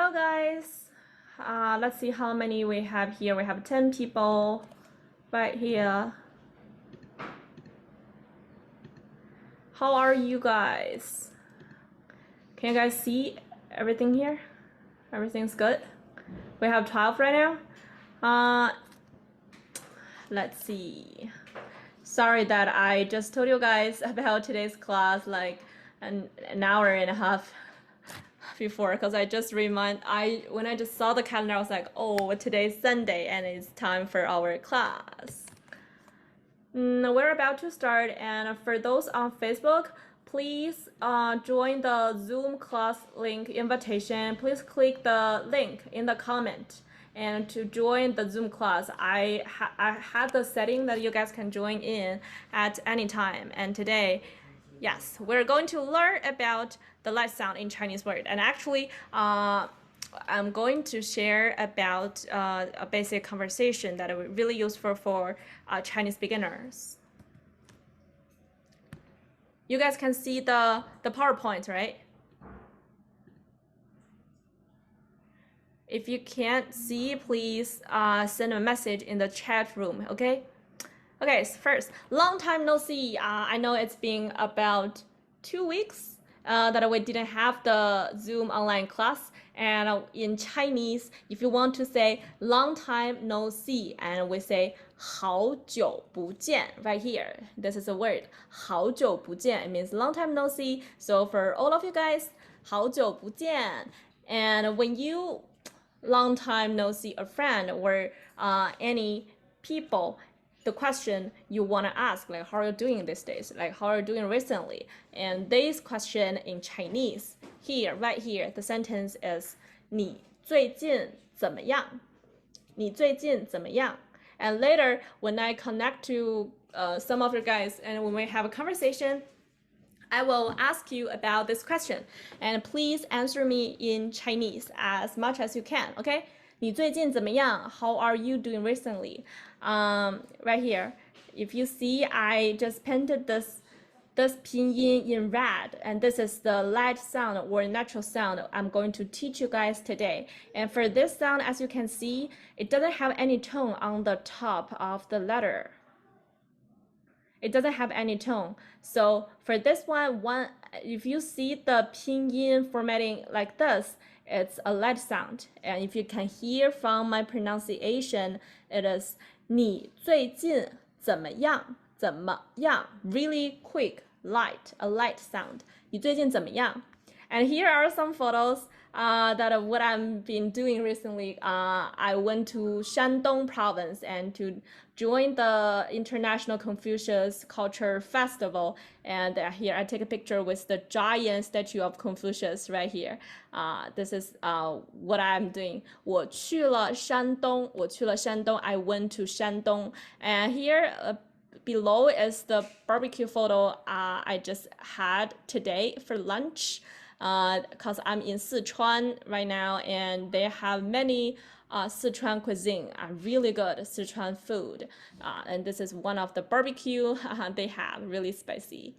Hello guys. Let's see how many we have here. We have 10 people right here. How are you guys? Can you guys see everything here? Everything's good? We have 12 right now. Let's see. Sorry that I just told you guys about today's class like an hour and a half before, because when I just saw the calendar, I was like, oh, today's Sunday and it's time for our class. We're about to start, and for those on Facebook, please join the Zoom class link invitation. Please click the link in the comment. And to join the Zoom class, I had the setting that you guys can join in at any time. And today, yes, we're going to learn about the light sound in Chinese word. And actually, I'm going to share about a basic conversation that is really useful for Chinese beginners. You guys can see the PowerPoint, right? If you can't see, please send a message in the chat room, okay? Okay, so first, long time no see. I know it's been about 2 weeks that we didn't have the Zoom online class. And in Chinese, if you want to say long time no see, and we say 好久不见, right here. This is a word, 好久不见. It means long time no see. So for all of you guys, 好久不见. And when you long time no see a friend or any people, the question you want to ask, like, how are you doing these days? Like, how are you doing recently? And this question in Chinese, here, right here, the sentence is 你最近怎么样?你最近怎么样? And later, when I connect to some of you guys and when we have a conversation, I will ask you about this question. And please answer me in Chinese as much as you can, okay? 你最近怎么样? How are you doing recently? Right here, if you see, I just painted this pinyin in red, and this is the light sound or natural sound I'm going to teach you guys today. And for this sound, as you can see, it doesn't have any tone on the top of the letter. It doesn't have any tone. So for this one, if you see the pinyin formatting like this, it's a light sound. And if you can hear from my pronunciation, it is 你最近怎么样?怎么样? Really quick, light, a light sound. 你最近怎么样? And here are some photos that of what I've been doing recently. I went to Shandong province and to join the International Confucius Culture Festival. And here I take a picture with the giant statue of Confucius right here. This is what I'm doing. 我去了山东. I went to Shandong. And here below is the barbecue photo I just had today for lunch. Because I'm in Sichuan right now, and they have many Sichuan cuisine, really good Sichuan food. And this is one of the barbecue they have, really spicy.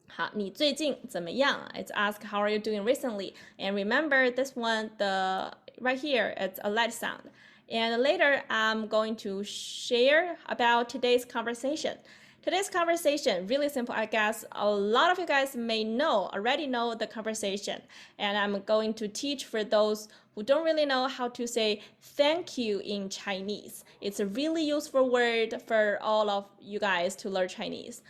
好，你最近怎么样? It's ask how are you doing recently. And remember this one, right here, it's a light sound. And later I'm going to share about today's conversation. Today's conversation, really simple, I guess. A lot of you guys already know the conversation. And I'm going to teach for those who don't really know how to say thank you in Chinese. It's a really useful word for all of you guys to learn Chinese.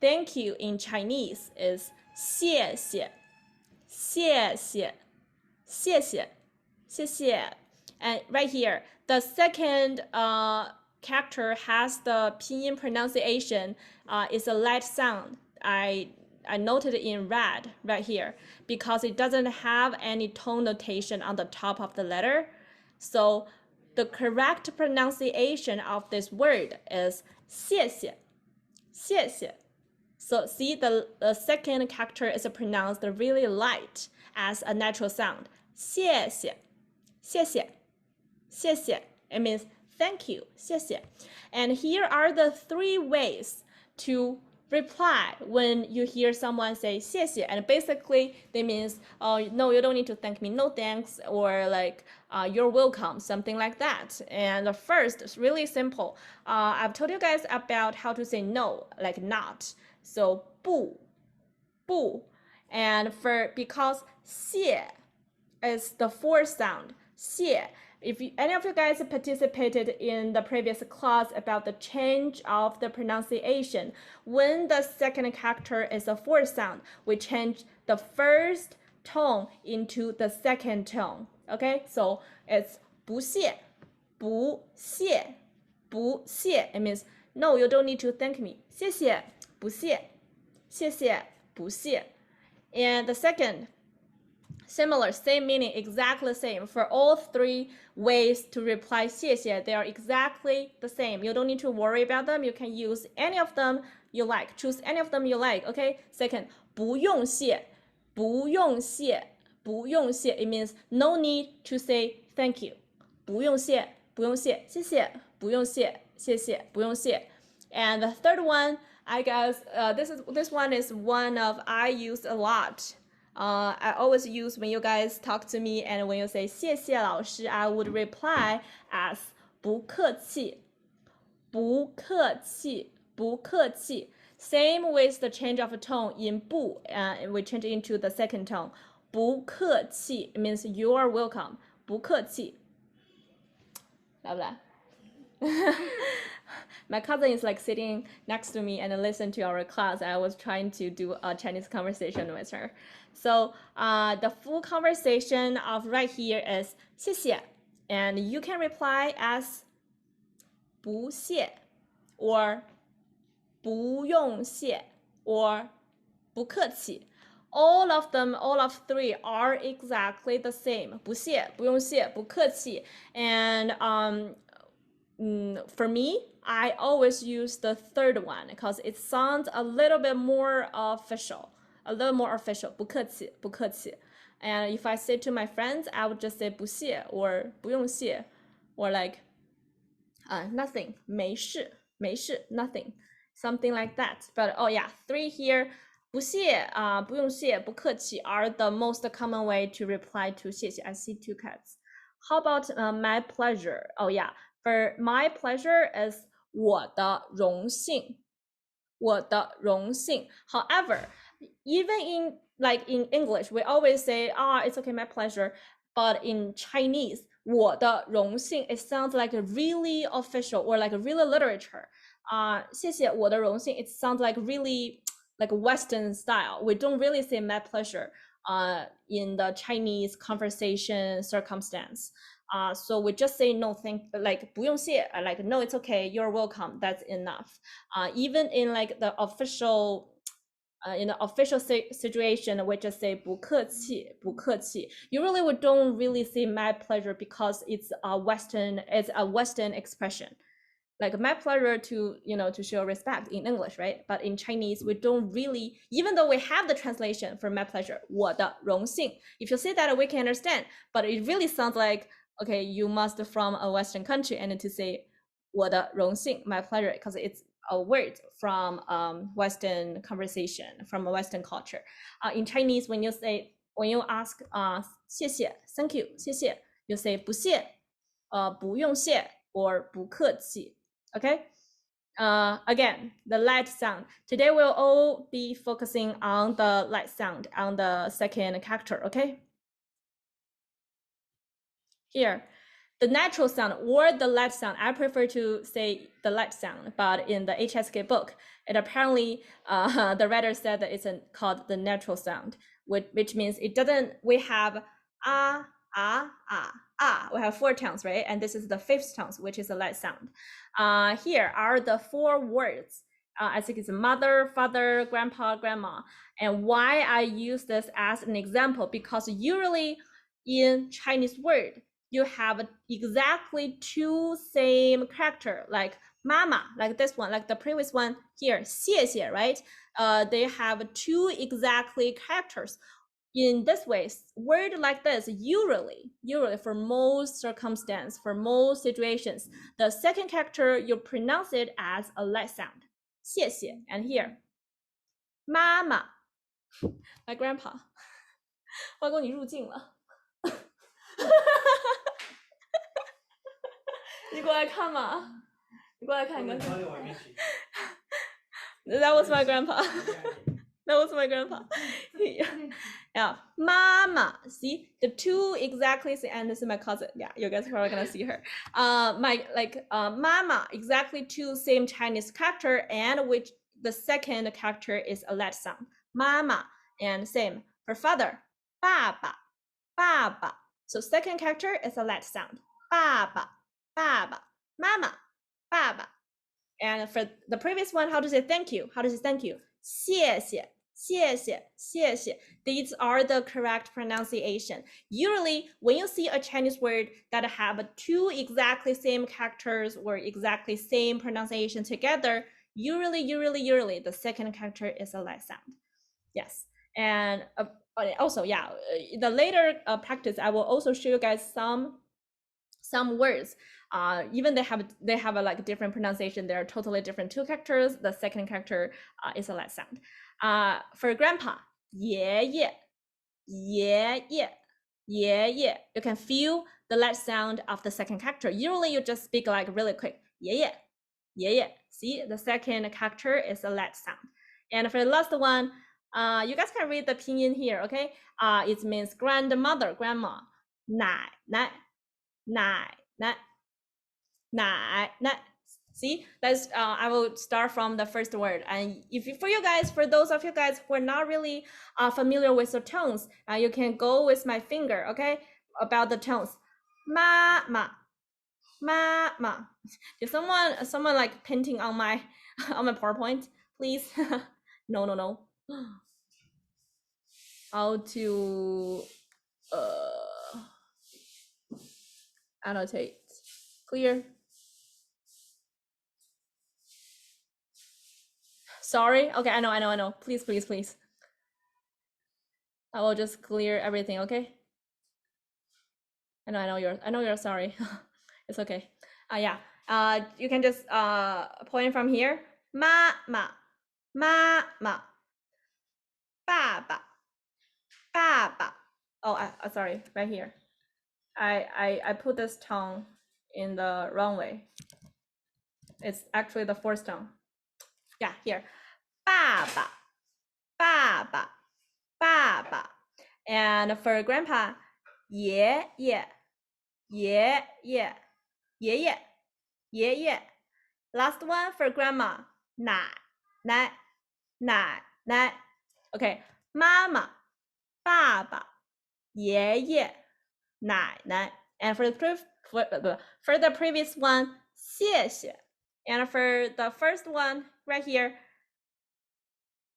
Thank you in Chinese is 谢谢,谢谢,谢谢,谢谢. And right here, the second character has the pinyin pronunciation, is a light sound. I noted it in red right here because it doesn't have any tone notation on the top of the letter. So the correct pronunciation of this word is 谢谢,谢谢. So see, the second character is pronounced really light as a natural sound. 谢谢,谢谢,谢谢. It means thank you, 谢谢. And here are the 3 ways to reply when you hear someone say 谢谢, and basically that means, oh no, you don't need to thank me, no thanks, or like you're welcome, something like that. And first, it's really simple. I've told you guys about how to say no, like not. So 不, and because 谢 is the fourth sound, 谢. If any of you guys participated in the previous class about the change of the pronunciation, when the second character is a fourth sound, we change the first tone into the second tone. Okay, so it's 不谢, 不谢, 不谢. It means no, you don't need to thank me. 谢谢, 不谢, 谢谢, 不谢. And the second, similar, same meaning, exactly the same. For all three ways to reply 谢谢, they are exactly the same. You don't need to worry about them. You can use any of them you like. Choose any of them you like, okay? Second, 不用谢, 不用谢, 不用谢. It means no need to say thank you. 不用谢, 不用谢, 谢谢, 不用谢, 谢谢, 不用谢. And the third one, I guess this one is one of I use a lot. I always use when you guys talk to me and when you say 谢谢老师, I would reply as 不客气, 不客气, 不客气. Same with the change of tone in 不, we change it into the second tone. 不客气 means you are welcome. 不客气. Blah, blah. My cousin is like sitting next to me and listen to our class. I was trying to do a Chinese conversation with her. So the full conversation of right here is 谢谢, and you can reply as 不谢 or 不用谢 or 不客气. All of them, all of three are exactly the same. 不谢, 不用谢, 不客气. And for me, I always use the third one because it sounds a little bit more official. 不客气, 不客气. And if I say to my friends, I would just say 不谢 or 不用谢 or like nothing, 没事, 没事, nothing, something like that. But oh yeah, three here, 不谢, 不用谢, 不客气 are the most common way to reply to 谢谢. I see two cats. How about my pleasure? Oh yeah, for my pleasure is 我的荣幸. 我的荣幸. However, even in English, we always say, it's okay, my pleasure. But in Chinese, 我的荣幸, it sounds like a really official or like a really literature. 谢谢我的荣幸, it sounds like really like Western style. We don't really say my pleasure in the Chinese conversation circumstance. So we just say no, like 不用谢, like no, it's okay, you're welcome, that's enough. Even in like the official in the official situation, we just say 不客气, 不客气. You really don't really say my pleasure because it's a Western expression. Like my pleasure to show respect in English, right? But in Chinese, we don't really, even though we have the translation for my pleasure, 我的荣幸. If you say that, we can understand. But it really sounds like, okay, you must from a Western country and to say 我的荣幸, my pleasure, because it's a word from Western conversation, from a Western culture. In Chinese, when you ask 谢谢, thank you, 谢谢, you say 不谢, 不用谢, or 不客气. Okay. Again, the light sound. Today we'll all be focusing on the light sound on the second character. Okay. Here, the natural sound or the light sound. I prefer to say the light sound, but in the HSK book, it apparently the writer said that it's called the natural sound, which means it doesn't. We have we have four tones, right? And this is the fifth tone, which is a light sound. Here are the four words. I think it's mother, father, grandpa, grandma. And why I use this as an example, because usually in Chinese word, you have exactly two same character, like mama, like this one, like the previous one here, 谢谢, right? They have two exactly characters. In this way, word like this, usually for most circumstance, for most situations, the second character, you pronounce it as a light sound, 谢谢. And here, 妈妈 My grandpa 外公你入境了你过来看嘛你过来看你看 That was my grandpa That was my grandpa yeah mama see the two exactly same and this is my cousin yeah you guys are probably gonna see her mama exactly two same Chinese character and which the second character is a let sound mama and same for father 爸爸爸爸 so second character is a let sound 爸爸爸爸 mama 爸爸 and for the previous one, how to say thank you? How to say thank you? 谢谢谢谢谢谢 These are the correct pronunciation. Usually, when you see a Chinese word that have two exactly same characters or exactly same pronunciation together, usually, the second character is a let sound. Yes, and also, yeah, the later practice, I will also show you guys some words even they have a like different pronunciation. They're totally different two characters. The second character is a let sound. For grandpa 爷爷爷爷爷爷 you can feel the let sound of the second character. Usually you just speak like really quick 爷爷爷爷 see the second character is a let sound. And for the last one you guys can read the pinyin here. Okay, it means grandmother grandma 奶奶奶奶 see that's I will start from the first word. And for those of you guys who are not really familiar with the tones, you can go with my finger. Okay, about the tones 妈妈妈妈 Is someone like painting on my on my PowerPoint please no how to annotate clear sorry okay I know please I will just clear everything okay I know you're sorry it's okay yeah you can just point from here 妈妈妈妈爸爸爸爸 oh sorry right here I put this tone in the wrong way. It's actually the fourth tone. Yeah, here. 爸爸爸爸爸爸 And for grandpa 爷爷爷爷爷爷爷爷 Last one for grandma 奶奶奶奶 Okay 妈妈爸爸爷爷奶奶 And for the previous one 谢谢 And for the first one right here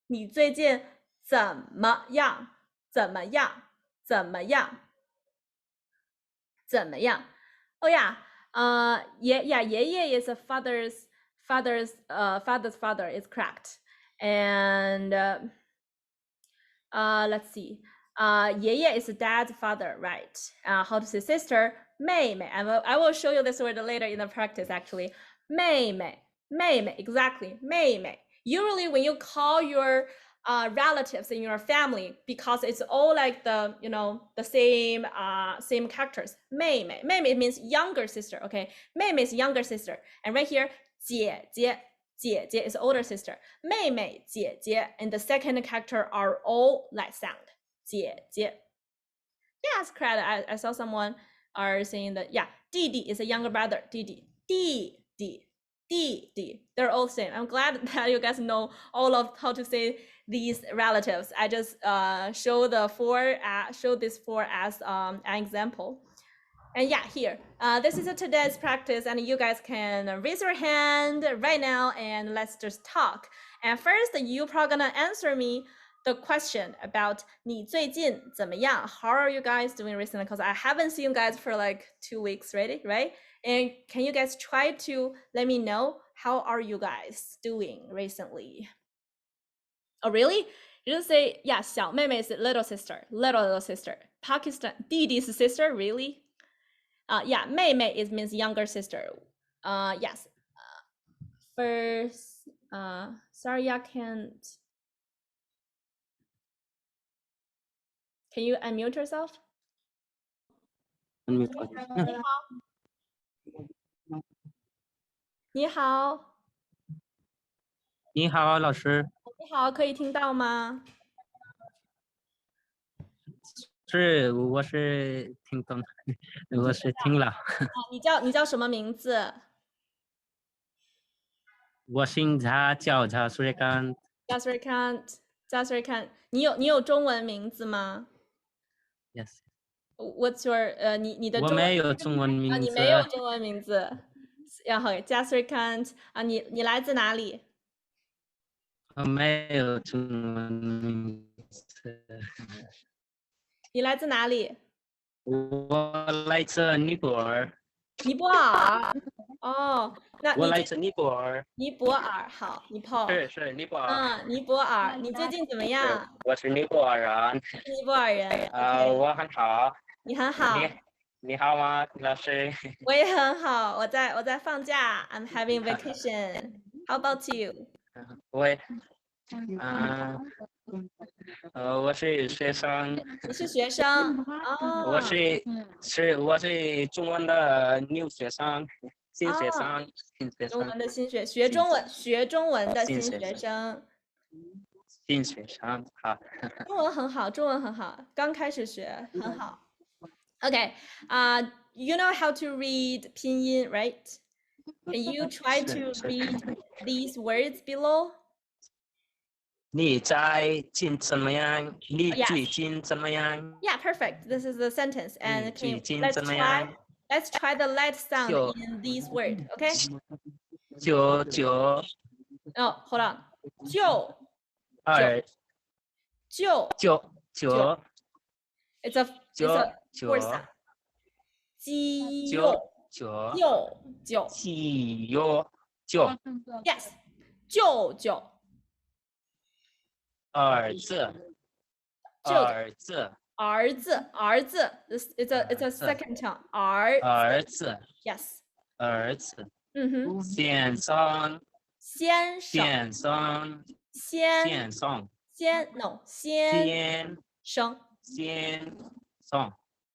你最近怎么样怎么样怎么样怎么样 Oh yeah yeah爷爷 is a father's father is correct. And let's see 爷爷 is dad's father, right? How to say sister 妹妹 I will show you this word later in the practice actually 妹妹 exactly 妹妹 Usually when you call your relatives in your family, because it's all like the the same characters 妹妹 it means younger sister. Okay, 妹妹 is younger sister. And right here 姐姐 is older sister 妹妹姐姐 and the second character are all let sound 姐姐 Yes, correct. I saw someone are saying that yeah 弟弟 is a younger brother 弟弟 they're all same. I'm glad that you guys know all of how to say these relatives. I just show this four as an example. And yeah, here, this is today's practice, and you guys can raise your hand right now and let's just talk. And first, you probably gonna answer me the question about 你最近怎么样? How are you guys doing recently? Because I haven't seen you guys for like 2 weeks already, right? And can you guys try to let me know how are you guys doing recently? Oh, really? You just say, yeah, 小妹妹 is little sister. Pakistan, 弟弟's sister, really? Yeah, 妹妹 it means younger sister. Yes. First, sorry, I can't Can you unmute yourself? unmute 你好，你好，老师，你好，可以听到吗？我是听懂，我是听了。你叫什么名字？我姓查，叫查苏瑞干。Jasrikan，你有中文名字吗 Yes， ？What's your 你的我中文没有中文名字。你没有中文名字。然后 Jasrikan 你来自哪里？我没有中文名字。你来自哪里？我来自尼泊尔。尼泊尔。哦，那我来自尼泊尔。尼泊尔好，尼泊尔。是尼泊尔。尼泊尔，你最近怎么样？我是尼泊尔人。尼泊尔人。我很好。你很好。你好吗，老师？我也很好，我在放假 ，I'm having vacation. How about you? 我是学生。你是学生哦？我是中文的new学生，新学生，中文的学中文的新学生。新学生好。中文很好，中文很好，刚开始学很好。Okay, you know how to read 拼音, right? Can you try to read these words below? 你最近怎么样？你最近怎么样？ Yeah, perfect. This is the sentence. And let's try the let sound in these words, okay? 就 Oh, hold on. 就 It's a fourth sound. Yes. 舅舅。儿子。It's a second tone. 儿子。 Yes. 儿子。先生。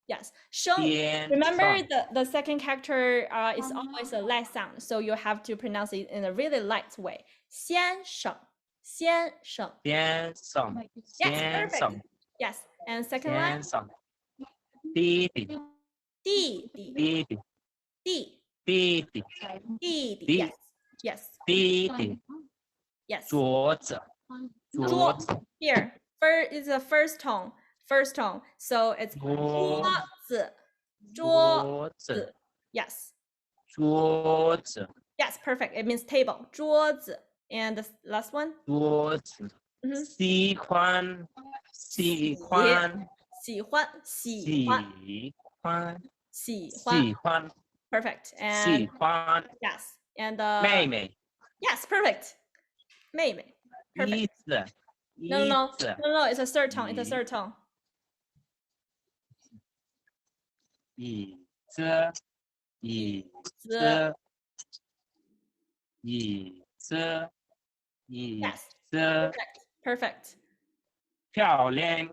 Yes. 生 Remember the second character is always a light sound, so you have to pronounce it in a really light way. 先生。Yes, perfect. Yes. And second one? 弟弟。Yes. 弟弟。 Yes. 桌子。 Here, is the first tone. So it's 桌子. Yes. 桌子。 Yes, perfect. It means table. 桌子. And the last one? 桌子。喜欢。Perfect. And 喜欢。 yes. And 妹妹。 Yes, perfect. 妹妹. Perfect. No. It's a third tone. Yes. Perfect. 漂亮。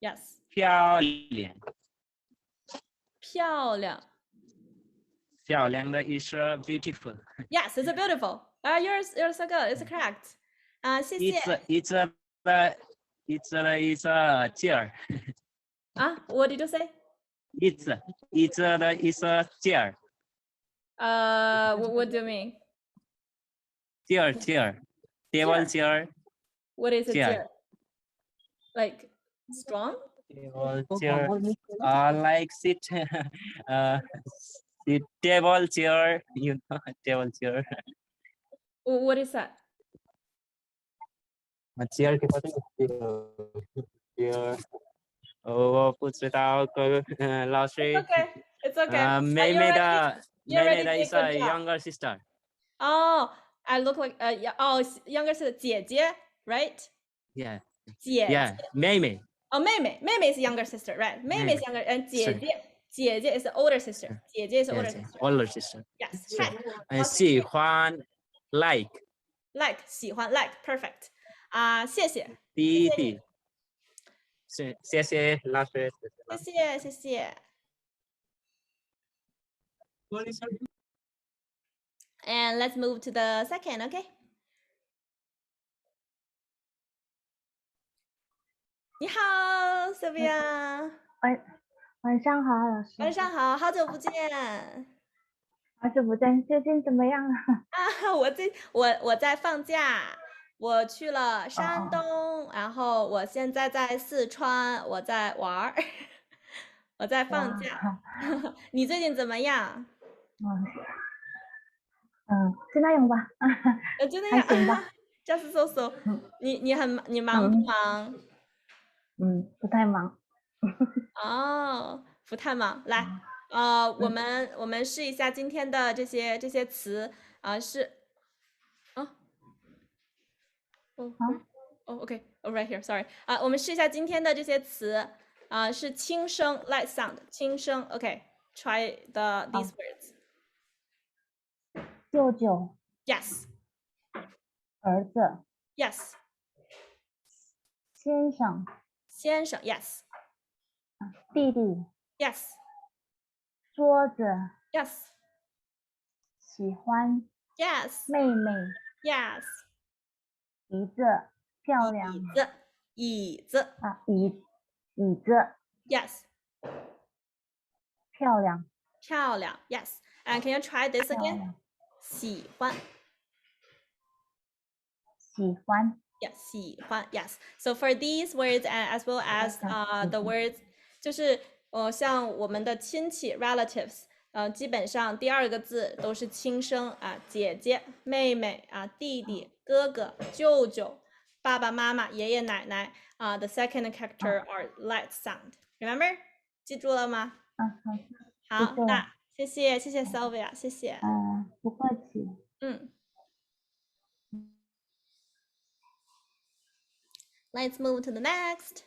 Yes. 漂亮的意思 beautiful. Yes, it's a beautiful. You're so good. It's correct. 谢谢。It's a chair. What did you say? It's a chair. What do you mean? Chair. Table chair. What is a Chair. chair? Like strong? Table chair. Like sit. The table chair. You know, table chair. What is that? Chair के पता chair. 我不知道，老师。 It's okay. 妹妹的 is a good job. younger sister. Oh, I look like younger sister 姐姐 right? Yeah. 姐 Yeah. 妹妹 is younger sister, right? 妹妹 is younger, and 姐姐 is the older sister. 姐姐 is the older sister. older sister. Yes. 喜欢 like like 喜欢 like perfect 谢谢弟弟，谢谢老师，谢谢。And let's move to the second, okay? 你好 Sylvia 晚上好，老师。晚上好，好久不见。好久不见，最近怎么样啊？我在放假，我去了山东，然后我现在在四川，我在玩儿，我在放假。你最近怎么样？就那样吧。就那样，还行吧。just so。你忙不忙？不太忙。哦，不太忙。来，我们试一下今天的这些词是，OK，right here，sorry，我们试一下今天的这些词是轻声 light sound， 轻声 OK，try these words。舅舅 Yes， 儿子 Yes， 先生先生 Yes， 弟弟 Yes， 桌子 Yes， 喜欢 Yes， 妹妹 Yes， 椅子漂亮椅子椅子 Yes， 漂亮Yes。And can you try this 漂 again？ 亮喜欢喜欢 Yes， 喜欢 Yes。So for these words and as well as the words， 就是像我们的亲戚 relatives，基本上第二个字都是轻声姐姐、妹妹弟弟、哥哥、舅舅、爸爸妈妈、爷爷奶奶the second character are light sound。Remember？ 记住了吗？好，那谢谢 Sylvia， 谢谢。不客气。Let's move to the next.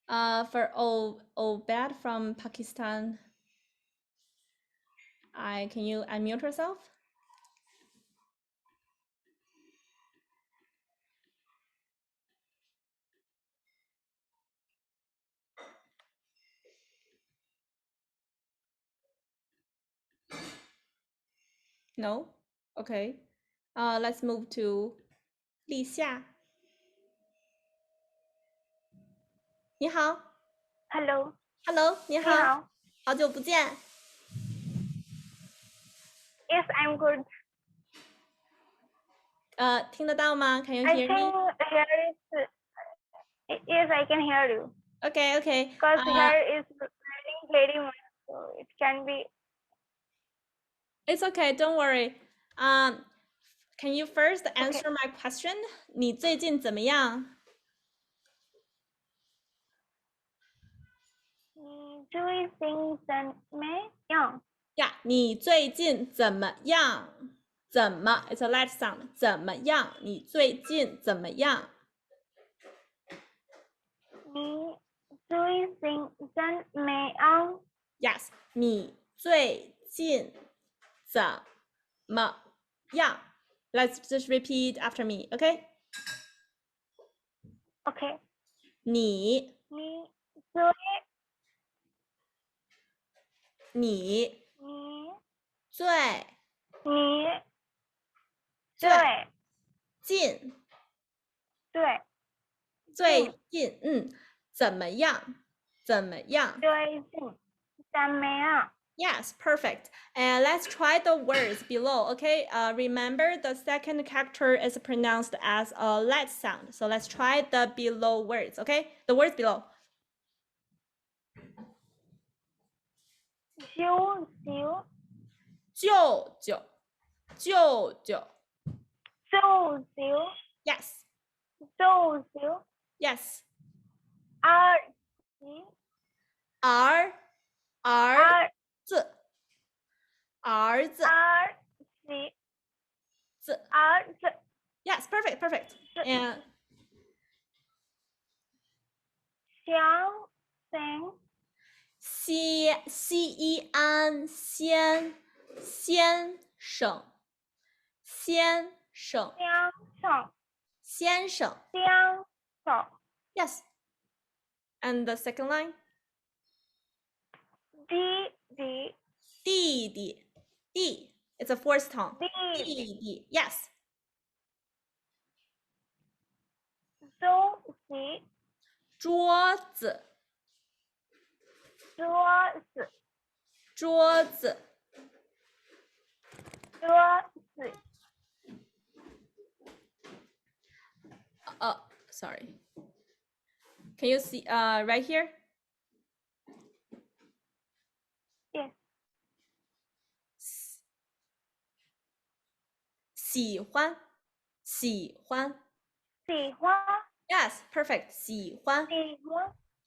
For Obed from Pakistan, can you unmute yourself? No? Okay. Let's move to 立夏。你好。Hello， Hello， 你好。你好。好久不见。Yes, I'm good. 听得到吗？ Can you I hear can me? hear it. Yes, I can hear you. Okay. Because here is raining very much, so it can be. It's okay. Don't worry. Can you first answer my question? 你最近怎么样？你最近怎么样？呀，你最近怎么样？怎么 ？It's a light sound。怎么样？你最近怎么样？你最近怎么样 Yes， 你最近怎么样 ？Let's just repeat after me, okay?？OK， 你最近最近怎么样？怎么样？最近怎么样 Yes, perfect. And let's try the words below, okay? Remember the second character is pronounced as a light sound. So let's try the below words, okay? The words below. 舅舅舅舅，舅舅。舅舅 Yes, 舅舅 yes. 儿子儿子，儿子。Yes, perfect. And 小西安先生 Yes. And the second line? 弟弟 It's a fourth tone. 弟弟 Yes. 桌子 Sorry. Can you see right here? Yes. 喜欢 Yes, perfect. 喜欢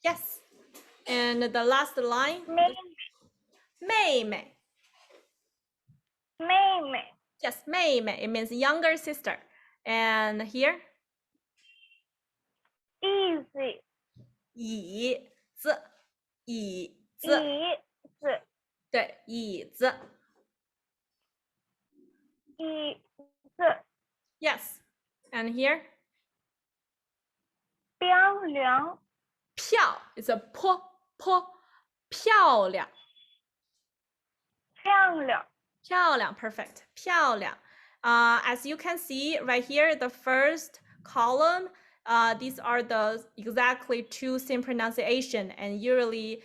Yes. And the last line? 妹妹 Yes, 妹妹 It means younger sister. And here? 椅子对，椅子 Yes. And here? 票 It's a 漂亮Perfect. 漂亮 As you can see right here, the first column, these are the exactly two same pronunciation, and usually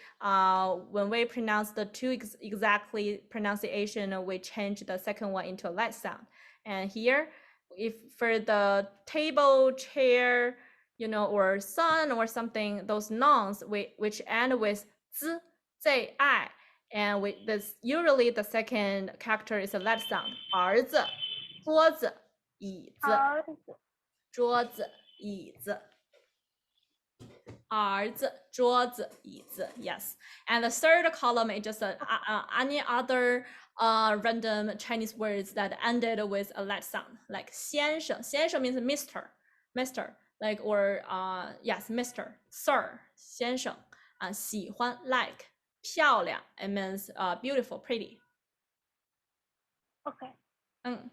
when we pronounce the two exactly pronunciation, we change the second one into a light sound. And here, if for the table, chair, or son or something, those nouns which end with z, zai, and this usually the second character is a light sound. 儿子，桌子，椅子，桌子，椅子。儿子，桌子，椅子 Yes. And the third column is just any other random Chinese words that ended with a light sound, like 先生 means Mr. Like or yes, Mr. Sir 先生喜欢 like 漂亮 It means beautiful, pretty. OK.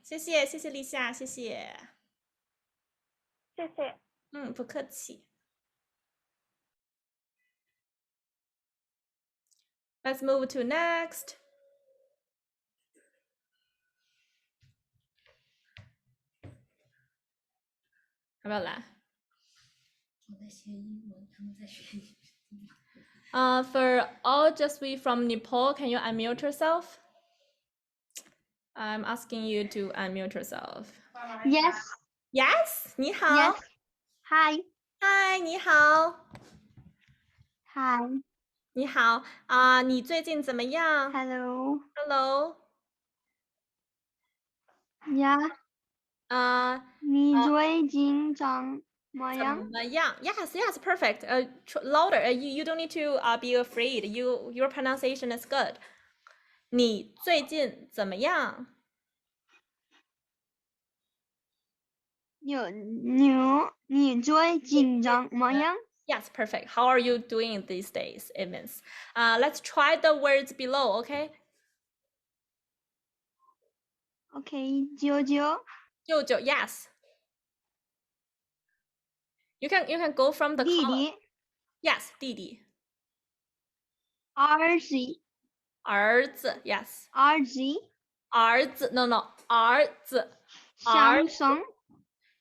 谢谢丽夏，谢谢。不客气。Let's move to next. For all just we from Nepal, can you unmute yourself? I'm asking you to unmute yourself. Yes. Yes, 你好。 Yes. Hi. Hi, 你好。 Hi. 你好你最近怎么样 Hello. Hello. Yeah. 你最近怎么样？ Yes, perfect. Louder. You don't need to be afraid. Your pronunciation is good. 你最近怎么样？你最近怎么样？ Yes, perfect. How are you doing these days? It means. Let's try the words below, okay? Okay, 舅舅。舅舅 yes. You can go from the 弟 column. 弟。 Yes, 弟弟。儿子。儿子 yes. 儿子。儿子 no 儿子。先生。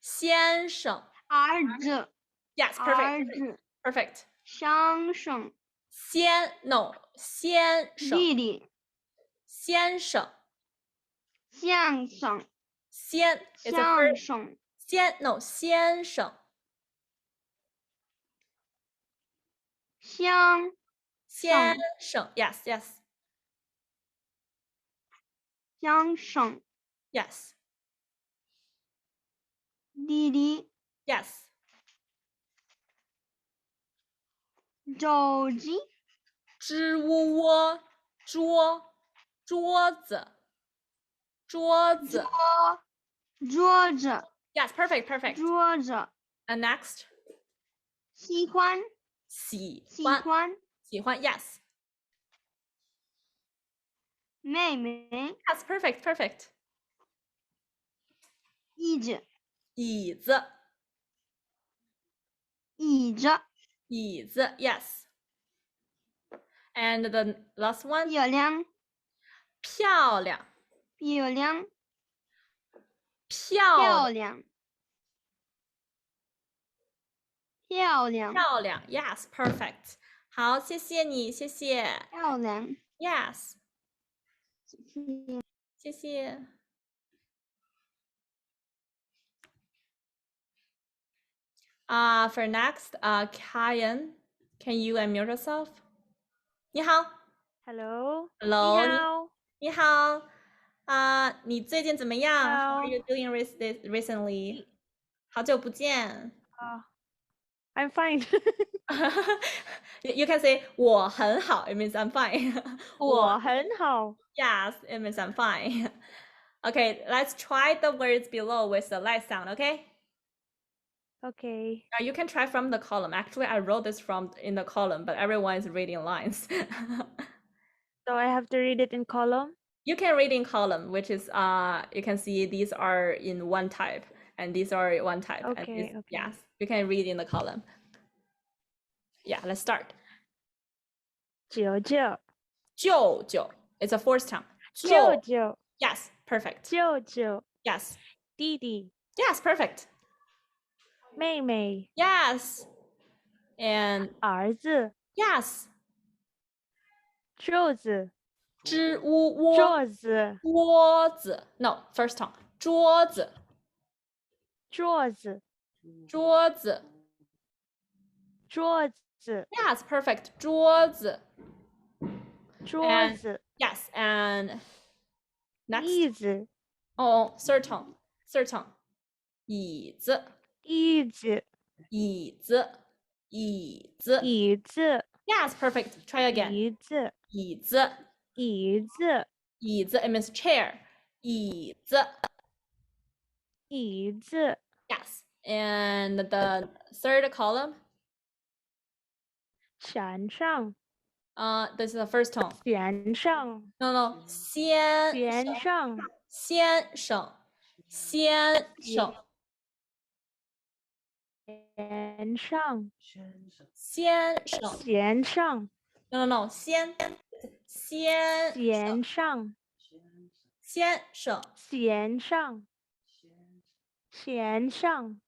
先生。儿子。 Yes, 儿子。 perfect. 先生。先生。弟弟。先生。先生。先 is a 先生。先生。先生 yes. 先生。 Yes. 弟弟。 Yes. 手机。支吾窝桌子。桌子。 Yes, perfect. 桌子。 And next. 喜欢。喜欢 yes. 妹妹， Yes, perfect, perfect. 椅子，椅子，椅子，椅子 yes. And the last one, 漂亮，漂亮，漂亮，漂漂亮，漂亮，漂亮 yes, perfect. 好，谢谢你，谢谢。漂亮， Yes, 谢谢。For next, Kyan, can you unmute yourself? 你好 Hello， ，Hello，你好，你好。你最近怎么样？ How are 好 you doing recently? 好久不见。 I'm fine. You can say 我很好. It means I'm fine. 我很好。 Yes, it means I'm fine. Okay, let's try the words below with the light sound. Okay. Okay. You can try from the column. Actually, I wrote this from in the column, but everyone is reading lines. So I have to read it in column. You can read in column, which is you can see these are in one type and these are one type. And Okay, this, okay. yes, you can read in the column. Yeah, let's start. 舅舅，舅舅, it's a fourth time. 舅舅， Yes, perfect. 舅舅， Yes, 弟弟， yes, perfect. 妹妹， Yes, and 儿子， yes. 桌子，支乌窝桌子，桌子 No, first time. 桌子桌子，桌子桌子， Yes, perfect. 桌子桌子， Yes, and next. 椅子， Oh, certain. 椅子椅子，椅子椅子椅子， Yes, perfect. Try again. 椅子，椅子椅子，椅子 it means chair. 椅子椅子， Yes, and the third column. 山上， This is the first tone. 弦上， No, 先弦上，先生先生弦上，先生弦上， No, 先弦上，先生弦上，弦上，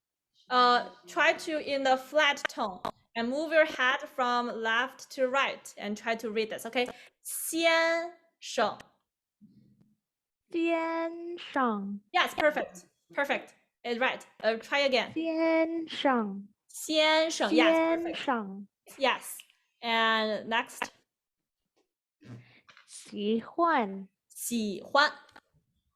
Try to in the flat tone and move your head from left to right and try to read this. Okay, 先生弦上， Yes, perfect. It's right. Try again. 弦上，先生 Yes, 弦 perfect. 上， Yes. And next. 喜欢，喜欢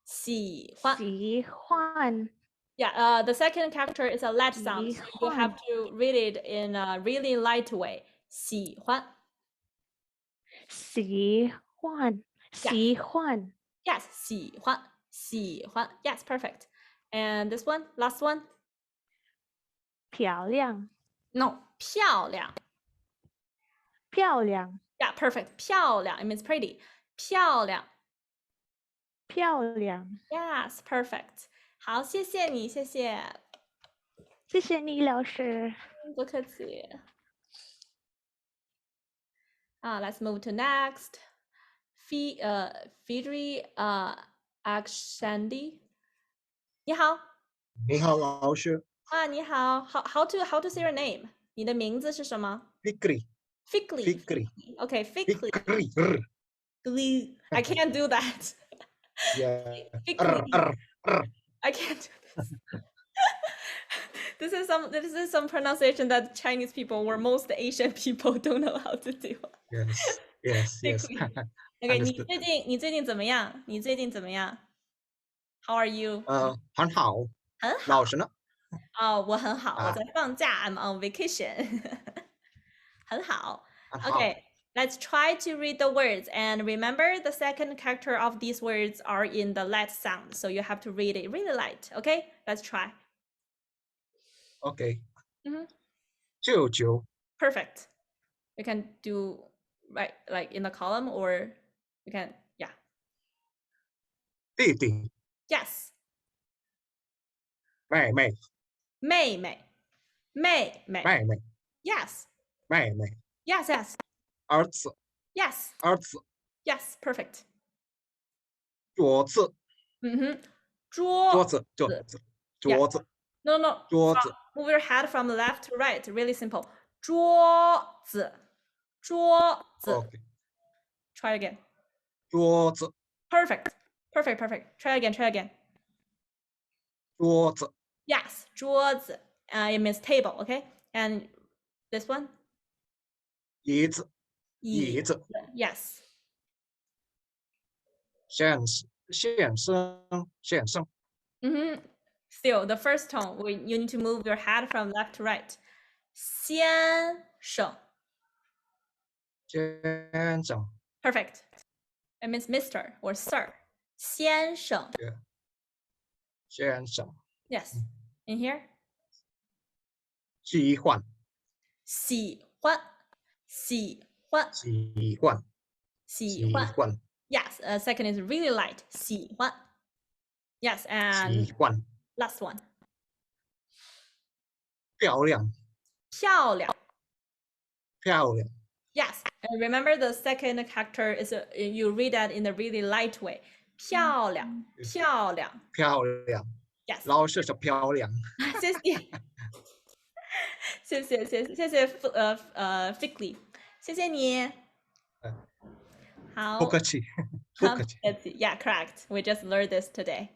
喜欢喜欢， Yeah, the second character is a let sound, so you have 喜欢 to read it in a really light way. 喜欢喜欢，喜欢， Yes, 喜欢 Yes, perfect. And this one, last one. 漂亮， No, 漂亮漂亮， Yeah, perfect. 漂亮 It means pretty. 漂亮漂亮， Yes, perfect. 好，谢谢你，谢谢。谢谢你，老师。不客气。Let's move to next. Fidri Akshandy. 你好。你好，老师。你好。How to say your name? 你的名字是什么 Fikri. Fikri. Okay, Fikri. Fikri. Glee. I can't do that. Yeah. Fikri. I can't do this. This is some pronunciation that Chinese people or most Asian people don't know how to do. Yes. Yes. Yes. Okay, Understood. 你最近怎么样？你最近怎么样？ How are you? 很好。很好。老师呢？我很好，我在放假。I'm on vacation. 很好。很好。 Okay, let's try to read the words and remember the second character of these words are in the light sound, so you have to read it really light. Okay, let's try. Okay. 嗯哼。舅舅。 Perfect. You can do right like in the column or you can yeah. 弟弟 Yes. 妹妹妹妹妹妹妹妹 Yes. 妹妹 Yes, yes. 儿子 Yes. 儿子 Yes, perfect. 桌子桌子桌子 No, no. 桌子 Move your head from left to right. Really simple. 桌子 OK Try again. 桌子 Perfect. Try again. 桌子 Yes, 桌子 it means table, okay? And this one? 椅子 Yes. 先生 Still, the first tone, you need to move your head from left to right. 先生 先生 Perfect. It means Mr. or Sir. 先生 先生 Yes. In here? 喜欢喜欢喜欢喜欢喜欢 Yes. Second is really light. 喜欢 Yes. And 喜欢 last one. 漂亮漂亮 Yes. And remember the second character is you read that in a really light way. 漂亮 漂亮 Yes. 老师说漂亮谢谢 Fickley 谢谢你好不客气不客气 Yeah, correct. We just learned this today.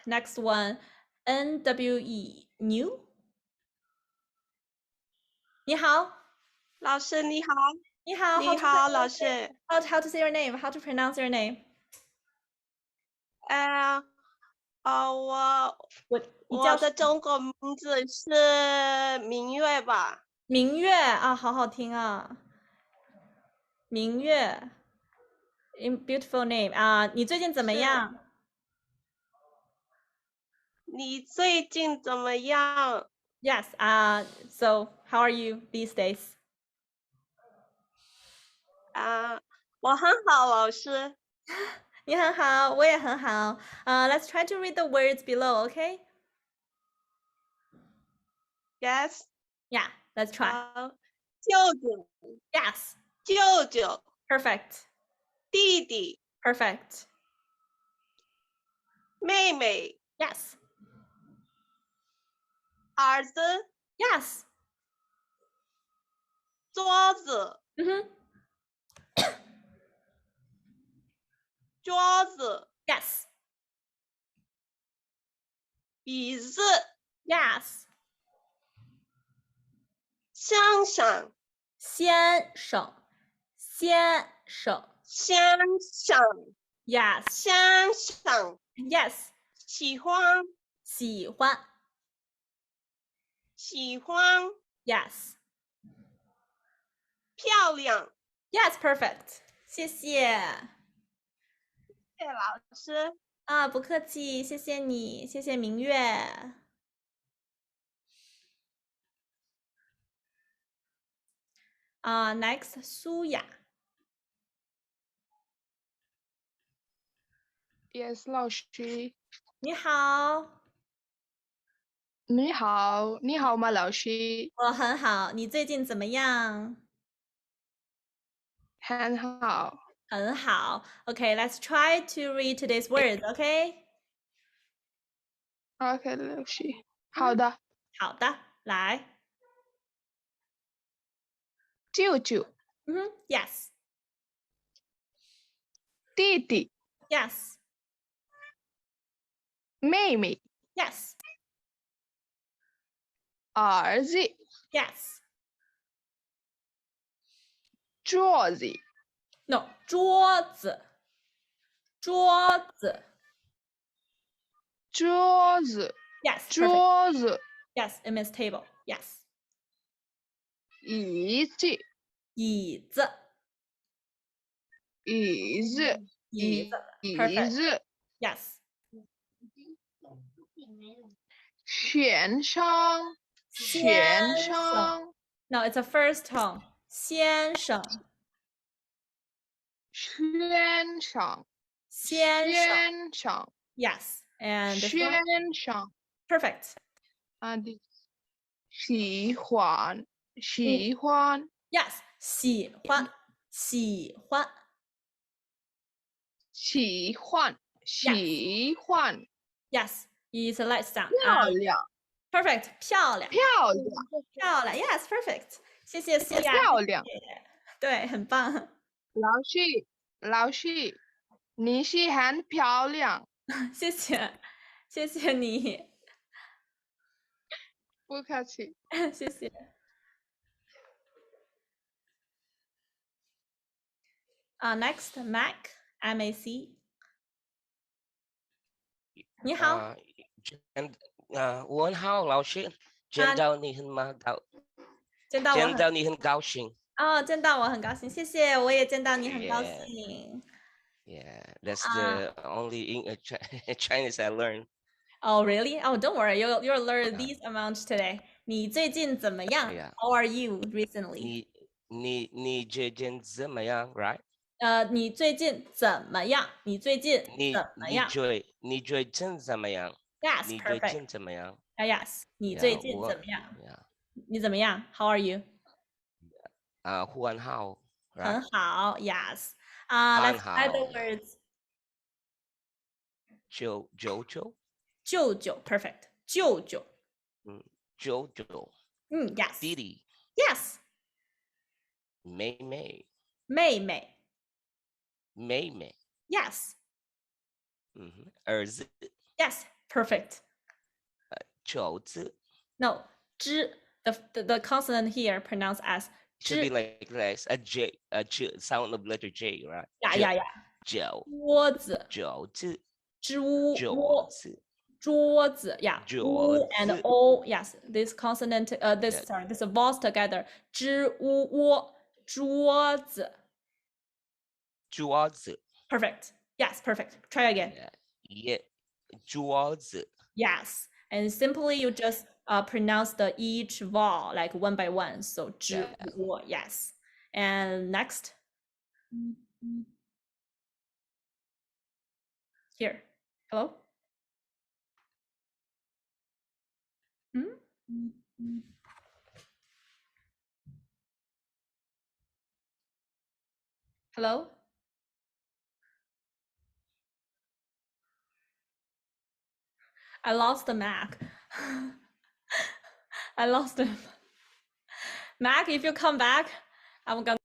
Next one. NWE. New? 你好老师你好，你好你好，老师。How to say your name? How to pronounce your name? 我的中国名字是明月吧？明月啊，好好听啊！明月 ，beautiful name 啊！你最近怎么样？你最近怎么样？ Yes. So how are you these days? 我很好，老师。你很好，我也很好。Let's try to read the words below, okay? Yes. Yeah, let's try. 舅舅。Yes. 舅舅。Perfect. 弟弟。Perfect. 妹妹。Yes. 儿子。Yes. 桌子。桌子。Yes. 椅子。Yes. 先生。先生。先生。先生。Yes. 先生。Yes. 喜欢。喜欢。喜欢。Yes. 漂亮。Yes, perfect. 谢谢。谢谢老师。不客气，谢谢你，谢谢明月。Next, 苏雅。Yes, 老师。你好。你好，你好吗，老师？我很好，你最近怎么样？很好。很好。Okay, let's try to read today's words, okay? OK，老师。好的。好的，来。舅舅。Yes. 弟弟。Yes. 妹妹。Yes. 儿子。Yes. 桌子。No, 桌子。桌子。桌子。Yes. 桌子。Yes, it means table. Yes. 椅子。椅子。椅子。椅子。椅子。Yes. 先生。先生。No, it's a first tone. 先生。先生，先生先生， ，yes, and this one, 先生 perfect. and this 喜欢，喜欢， Yes, 喜欢，喜欢。喜欢，喜欢， Yes, it's a light sound. 漂亮， Perfect. 漂亮，漂亮，漂亮。Yes, perfect. 谢谢思雅。漂亮。对，很棒。老师，老师，你是很漂亮。谢谢，谢谢你，不客气。谢谢。Next, Mac, MAC. 你好。问好，老师，见到你很高兴。哦，见到我很高兴，谢谢，我也见到你很高兴。Yeah, that's the only Chinese I learned. Oh, really? Oh, don't worry, you'll learn these amounts today. 你最近怎么样? How are you recently? 你最近怎么样 ？Right? 你最近怎么样？你最近怎么样？你最近怎么样 ？Yes, 你最 perfect. 近怎么样 Yes, 你最近怎么样？ Yeah. 你怎么样 ？How are you? 很好 ，Right? 很好 Yes. Let's add the words. 舅舅 perfect. 舅舅。舅舅。Yes. 弟弟。Yes. 妹妹。妹妹。Yes. 儿子。Yes, perfect. çoğu子。 No, 之 the consonant here pronounced as should be like this, a J, sound of letter J, right? Yeah. 桌子。桌子。桌子 yeah. U and O, yes. This consonant, this vowels together. 支乌窝桌子。桌子。Perfect. Yes, perfect. Try again. Yeah. 桌子。Yes. And simply you just pronounce the each vowel like one by one. So 支乌窝 yes. And next. Here. Hello? Hello? I lost the Mac. I lost him. Mac, if you come back, I'm gonna